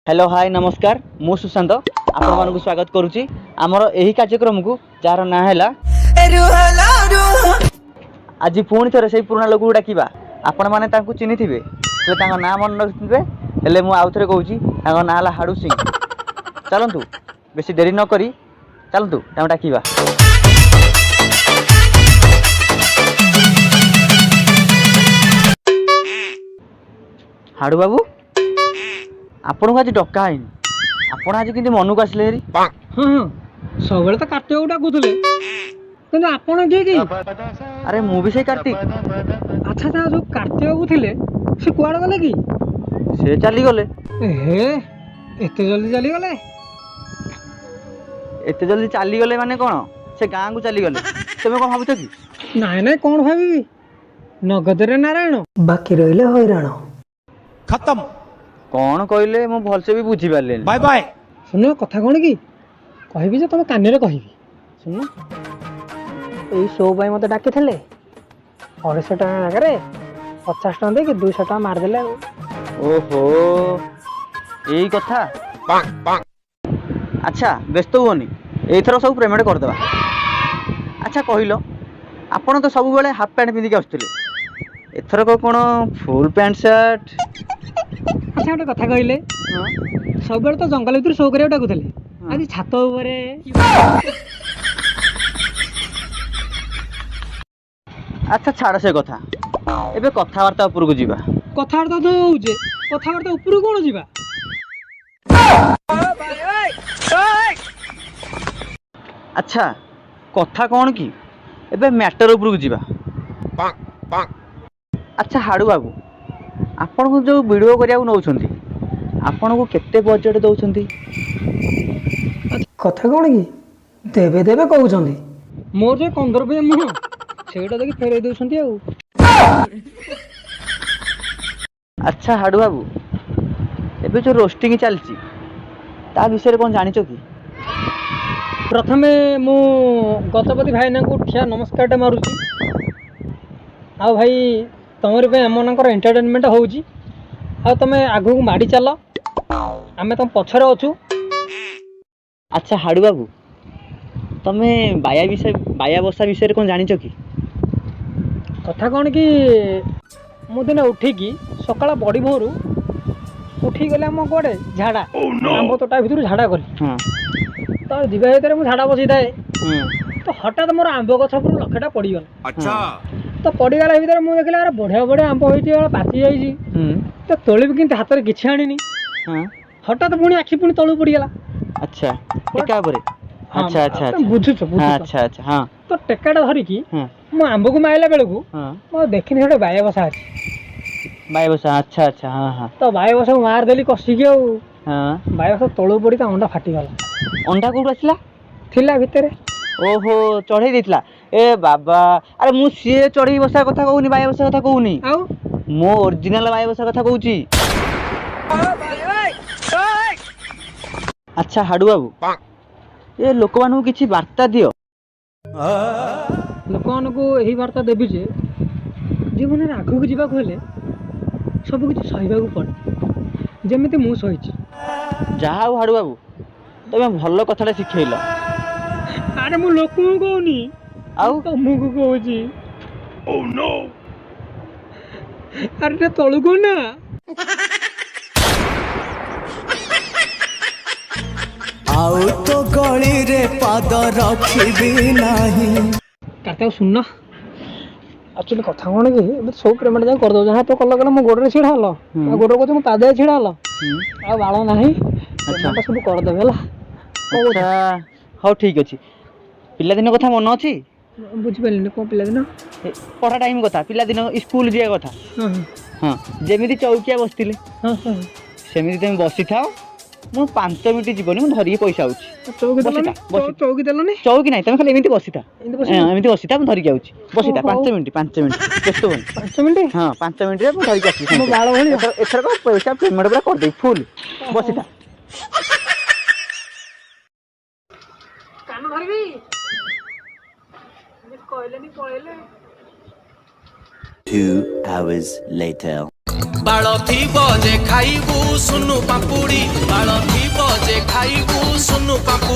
Hello hi नमस्कार मु सुशांत आपण मानक स्वागत करुच्ची आमर यही कार्यक्रम को जार ना है आज पुणी थे से पुराणा लोक डाकिबा आपण मैंने चिन्ही थे ना मन रखिथे हेले मु आउ थे कहूँ ना हाड़ू सिंह चलतु बेसी देरी न करी चलतु डाकिबा हाड़ू बाबू आपन को आज डका है आपण आज कि मन को आसले हेरी हाँ सब तो कार्तिक को डाकुले कि आपड़ किए कि अरे मु भी से कार्तिक अच्छा अच्छा जो कार्तिक बाबू थे से कुआड़े गले कि से चली गले हे एते जल्दी चली गले एते जल्दी चली गले माने कौन से गाँ को चली गले तुम कौन भावुच कि नाई नाई कौन भावी नगदरे नारायण बाकी रहिले हैरान खत्म कौन कहले मु भलसे भी बुझी पारले बाय बाय सुन कथा कौन कि कहबी जे तुम कान कहबी सुन यही शो पाई मत डाकी थे 250 टका जगह 50 टका दे 200 टका मारदेले ओहो यही कथा अच्छा व्यस्त हुओनी एथर सब पेमेंट करदेवा अच्छा कहल आपण तो सब बेले हाफ पैंट पिंधिक आसुले एथर कौन फुल पैंट शर्ट अच्छा गोटे कथा कहले सब तो जंगल भर शो करा डाकुले आज छात उपरे अच्छा छाड़ से कथा एबे कथावार्ता ऊपर को जीवा कथाबार्ता तो होजे कथाबार्ता ऊपर कौन जीवा अच्छा कथा कौन कि एबे मैटर ऊपर को जीवा अच्छा हाड़ू बाबू आपण को जो वीडियो करिया नौछंती आपण को केते बजट दउछंती कथा कौन कि देवे देवे कहउछंती मोर जे 15 रुपया मुह सेटा देखि फेरै दउछंती आ अच्छा हाड़ू बाबू एबे जो रोस्टिंग चलची ता विषय कौन जानिछ कि प्रथमे मु गतपति भाईना को ठिया नमस्कारटे मारुची आ भाई तमर पे आमनकर एंटरटेनमेंट होउची आ तमे आगु को माडी चलो आमे तुम पछरे अछु अच्छा हाड़ू बाबू तमे बाया बसा विषय कौन जानिछ कि कथा कौन कि मु दिन उठिकी सकाळ बड़ी भोरू उठी गले आम कड़े झाड़ा आंब तोटा भितर झाड़ा गली हां तो दिबा भितर मु झाड़ा बसी थाए तो हठात मोर आंब गछ पर लखेटा पड़ी गला अच्छा तो पड़गला भर मुझे देखिए अरे बढ़िया बढ़िया आंब हो पाची जाइए तो तोली भी कि हाथ में किसी आनी हठात पुणी आखि पुणी तलू पड़गला अच्छा टेका परे अच्छा अच्छा अच्छा बुझुछ अच्छा अच्छा हां तो टेकाटा धरिकी मु आंब को माइला बेल को मु देखिनी गोटे बाया बसा अच्छी बाय बसा अच्छा अच्छा हां हां तो बाया बसा मार देली कसिकी हां बाया बसा तलू पड़ी ता अंडा फाटी गला अंडा कोड आसला थिला भितरे ओहो चढ़े देथिला ए बाबा अरे मु सी चढ़ी बसा कथा कहूनी बाय बसा कथा कहूनी आउ मो ओरिजिनल बाय बसा कथा कहूची अच्छा हाड़ू बाबू ए लोक मानू किछि वार्ता दियो लोक मानकू यही वार्ता देवी जे जीवन में आगू को जावाक हेले सब किसी सहवाक पड़े जमी मु सही जहा हो हाड़ू बाबू तमे भल कथाटा शिखेइल अरे मु लोक कहूनी आउ तुमको कहूची ओह नो अरे तलू को ना आउ तो गली रे पाद रखिबी नाही कार्तिक सुन एक्चुअली कथा कौन कि सब पेमेंट जा कर दो जहाँ तो कल मो गोड़े छिड़ा हल गोड़ को पादे छिड़ा हल आ बाल ना अच्छा सब करदे अच्छा हाँ ठीक अच्छे पिलादिन कथा मन अच्छी बुझिपारे कौन पिलादिन पढ़ा टाइम कथा पिलादिन स्कूल जावा कथा हाँ जमी चौकिया बसते सेमती तुम बसी था मु 5 मिनट जीवन मुझे धरिकी पैसा चौकी देलनी चौकी ना तुम खाली एमती बसी था एमती बसी था धरिकी आउची बसी था 5 मिनट व्यस्त होनी 5 मिनट हाँ 5 मिनट में धरिकी आसी बाल भली एथर पैसा पेमेंट पूरा कर दे फुल बसी था कान धरबी कहलेनी पळेले 2 hours later बाल थिबो जे खाइबू सुनु पापुड़ी बाल थिबो जे खाइबू सुनु पापुड़ी।